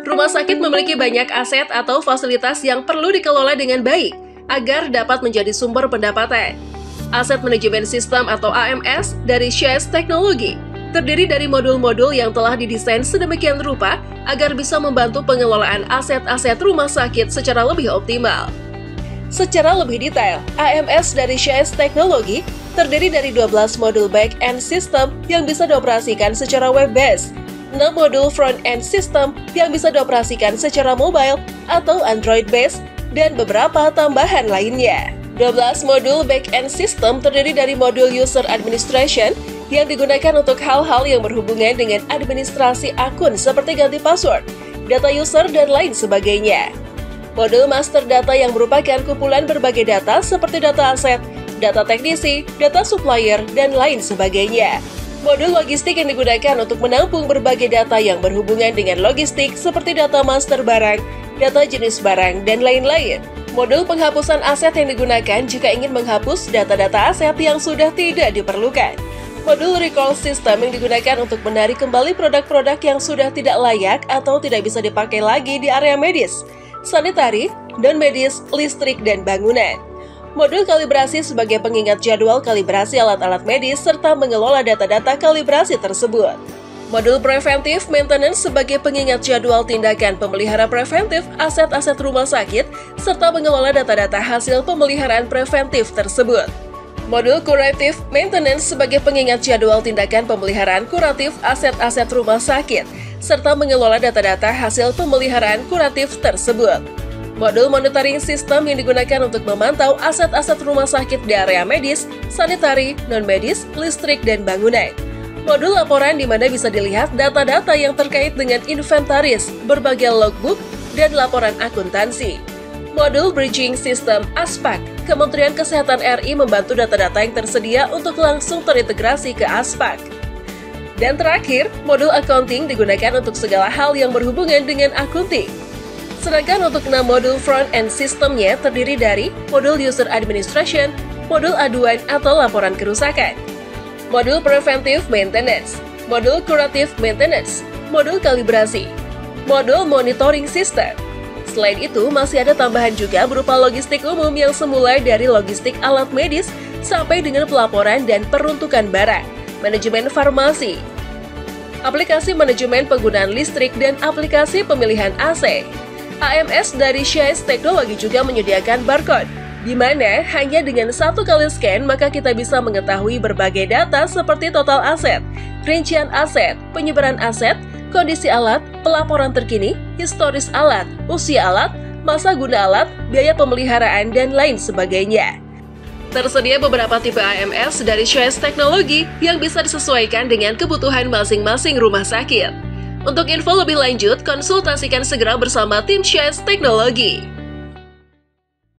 Rumah sakit memiliki banyak aset atau fasilitas yang perlu dikelola dengan baik agar dapat menjadi sumber pendapatan. Aset Manajemen Sistem atau AMS dari Shyest Technology terdiri dari modul-modul yang telah didesain sedemikian rupa agar bisa membantu pengelolaan aset-aset rumah sakit secara lebih optimal. Secara lebih detail, AMS dari Shyest Technology terdiri dari 12 modul back-end system yang bisa dioperasikan secara web-based, 6 modul front-end system yang bisa dioperasikan secara mobile atau Android-based, dan beberapa tambahan lainnya. 12 modul back-end system terdiri dari modul user administration yang digunakan untuk hal-hal yang berhubungan dengan administrasi akun seperti ganti password, data user, dan lain sebagainya. Modul master data yang merupakan kumpulan berbagai data seperti data aset, data teknisi, data supplier, dan lain sebagainya. Modul logistik yang digunakan untuk menampung berbagai data yang berhubungan dengan logistik seperti data master barang, data jenis barang, dan lain-lain. Modul penghapusan aset yang digunakan jika ingin menghapus data-data aset yang sudah tidak diperlukan. Modul recall system yang digunakan untuk menarik kembali produk-produk yang sudah tidak layak atau tidak bisa dipakai lagi di area medis, sanitari, non-medis, listrik, dan bangunan. Modul kalibrasi sebagai pengingat jadwal kalibrasi alat-alat medis serta mengelola data-data kalibrasi tersebut. Modul preventive maintenance sebagai pengingat jadwal tindakan pemelihara preventif aset-aset rumah sakit serta mengelola data-data hasil pemeliharaan preventif tersebut. Modul curative maintenance sebagai pengingat jadwal tindakan pemeliharaan kuratif aset-aset rumah sakit serta mengelola data-data hasil pemeliharaan kuratif tersebut. Modul monitoring system yang digunakan untuk memantau aset-aset rumah sakit di area medis, sanitari, non-medis, listrik, dan bangunan. Modul laporan di mana bisa dilihat data-data yang terkait dengan inventaris, berbagai logbook, dan laporan akuntansi. Modul bridging system ASPAC, Kementerian Kesehatan RI membantu data-data yang tersedia untuk langsung terintegrasi ke ASPAC. Dan terakhir, modul accounting digunakan untuk segala hal yang berhubungan dengan accounting. Sedangkan untuk 6 modul front-end sistemnya terdiri dari modul user administration, modul aduan atau laporan kerusakan, modul preventive maintenance, modul curative maintenance, modul kalibrasi, modul monitoring system. Selain itu, masih ada tambahan juga berupa logistik umum yang semula dari logistik alat medis sampai dengan pelaporan dan peruntukan barang, manajemen farmasi, aplikasi manajemen penggunaan listrik, dan aplikasi pemilihan AC. AMS dari Shyest Technology juga menyediakan barcode, di mana hanya dengan satu kali scan maka kita bisa mengetahui berbagai data seperti total aset, rincian aset, penyebaran aset, kondisi alat, pelaporan terkini, historis alat, usia alat, masa guna alat, biaya pemeliharaan, dan lain sebagainya. Tersedia beberapa tipe AMS dari Shyest Technology yang bisa disesuaikan dengan kebutuhan masing-masing rumah sakit. Untuk info lebih lanjut, konsultasikan segera bersama tim Shyest Technology.